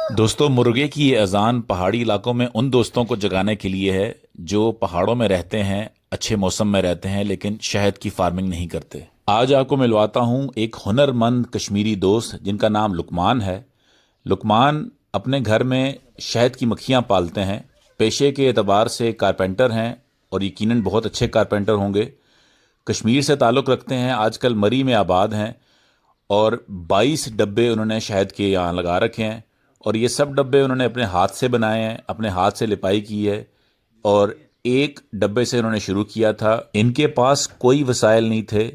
दोस्तों, मुर्गे की ये अजान पहाड़ी इलाकों में उन दोस्तों को जगाने के लिए है जो पहाड़ों में रहते हैं, अच्छे मौसम में रहते हैं, लेकिन शहद की फार्मिंग नहीं करते। आज आपको मिलवाता हूँ एक हुनरमंद कश्मीरी दोस्त जिनका नाम लुकमान है। लुकमान अपने घर में शहद की मक्खियाँ पालते हैं। पेशे के एतबार से कारपेंटर हैं और यकीनन बहुत अच्छे कारपेंटर होंगे। कश्मीर से ताल्लुक़ रखते हैं, आजकल मरी में आबाद हैं और 22 डब्बे उन्होंने शहद के यहाँ लगा रखे हैं और ये सब डब्बे उन्होंने अपने हाथ से बनाए हैं, अपने हाथ से लिपाई की है और एक डब्बे से उन्होंने शुरू किया था। इनके पास कोई वसाइल नहीं थे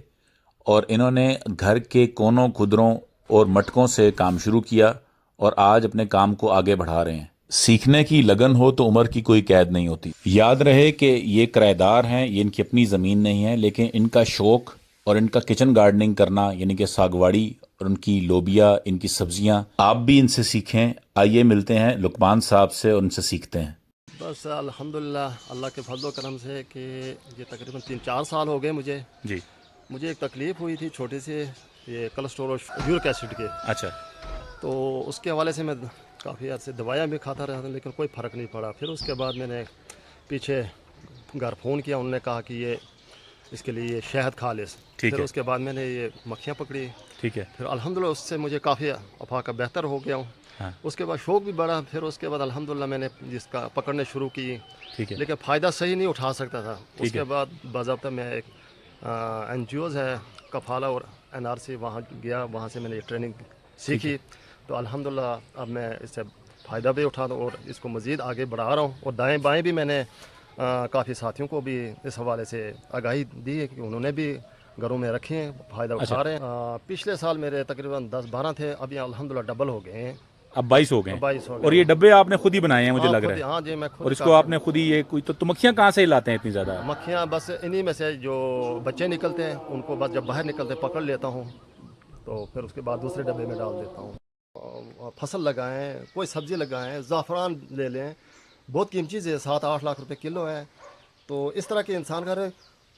और इन्होंने घर के कोनों खुदरों और मटकों से काम शुरू किया और आज अपने काम को आगे बढ़ा रहे हैं। सीखने की लगन हो तो उम्र की कोई कैद नहीं होती। याद रहे कि ये किराएदार हैं, ये इनकी अपनी ज़मीन नहीं है, लेकिन इनका शौक़ और इनका किचन गार्डनिंग करना यानी कि सागवाड़ी और उनकी लोबिया, इनकी सब्जियां, आप भी इनसे सीखें। आइए मिलते हैं लुकमान साहब से और उनसे सीखते हैं। बस अल्हम्दुलिल्लाह अल्लाह के फजल करम से कि ये तकरीबन 3-4 साल हो गए मुझे जी। मुझे एक तकलीफ़ हुई थी छोटे से, ये कोलेस्ट्रॉल और यूरिक एसिड के। अच्छा। तो उसके हवाले से मैं काफ़ी अर्से दवाइयाँ भी खाता रहा था, लेकिन कोई फ़र्क नहीं पड़ा। फिर उसके बाद मैंने पीछे घर फ़ोन किया, उन्होंने कहा कि ये इसके लिए शहद खा ले। ठीक फिर है। उसके बाद मैंने ये मक्खियाँ पकड़ी। ठीक है। फिर अल्हम्दुलिल्लाह उससे मुझे काफ़ी अफाका बेहतर हो गया हूँ। हाँ। उसके बाद शौक़ भी बढ़ा। फिर उसके बाद अल्हम्दुलिल्लाह मैंने जिसका पकड़ने शुरू की, ठीक है। लेकिन फ़ायदा सही नहीं उठा सकता था। ठीक उसके है। बाद बाज़ाब्ता मैं एक NGOs है कफाला और NRC, वहाँ गया, वहाँ से मैंने ये ट्रेनिंग सीखी। तो अल्हम्दुलिल्लाह अब मैं इससे फ़ायदा भी उठा और इसको मज़ीद आगे बढ़ा रहा हूँ। और दाएँ बाएँ भी मैंने काफ़ी साथियों को भी इस हवाले से आगाही दी है कि उन्होंने भी घरों में रखे हैं, फ़ायदा अच्छा। उठा रहे हैं। पिछले साल मेरे तकरीबन 10-12 थे, अभी अल्हम्दुलिल्लाह डबल हो गए हैं। अब 22 हो गए हैं। 22 हो और गए ये हैं। डब्बे आपने खुद ही बनाए हैं मुझे हाँ लग खुद, रहा है। हाँ जी मैं खुद और इसको काट आपने खुद ही ये कोई तो मक्खियाँ कहाँ से लाते हैं इतनी ज़्यादा? मक्खियाँ बस इन्हीं में से जो बच्चे निकलते हैं उनको बस जब बाहर निकलते पकड़ लेता हूँ, तो फिर उसके बाद दूसरे डब्बे में डाल देता हूँ। फसल लगाएं, कोई सब्ज़ी लगाएं, ज़ाफ़रान ले लें, बहुत कीमती चीज़ है, 7-8 लाख रुपए किलो है। तो इस तरह के इंसान करे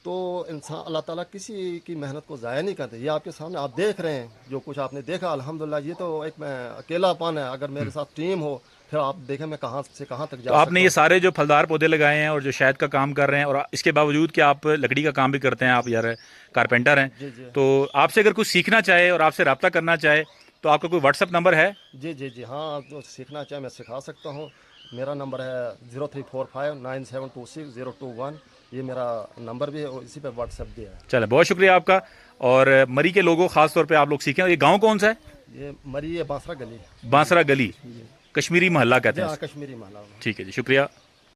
तो इंसान, अल्लाह ताला किसी की मेहनत को ज़ाया नहीं करते। ये आपके सामने आप देख रहे हैं, जो कुछ आपने देखा अल्हम्दुलिल्लाह। ये तो एक मैं अकेलापन है, अगर मेरे साथ टीम हो फिर आप देखें मैं कहाँ से कहाँ तक तो जा आपने सकता ये हूँ। सारे जो फलदार पौधे लगाए हैं और जो शहद का काम कर रहे हैं और इसके बावजूद कि आप लकड़ी का काम भी करते हैं, आप यार कारपेंटर हैं, जी जी। तो आपसे अगर कुछ सीखना चाहे और आपसे रब्ता करना चाहे तो आपका कोई व्हाट्सअप नंबर है? जी जी जी हाँ, तो सीखना चाहे मैं सिखा सकता हूँ। मेरा नंबर है 03459726 021। ये मेरा नंबर भी है और इसी पे व्हाट्सएप भी है। चले, बहुत शुक्रिया आपका। और मरी के लोगों खास तौर पे आप लोग सीखें। और ये गांव कौन सा है? ये मरी है बांसरा गली। बांसरा गली, जी कश्मीरी मोहल्ला कहते जी हैं हाँ, इसको। कश्मीरी महला। ठीक है जी, शुक्रिया।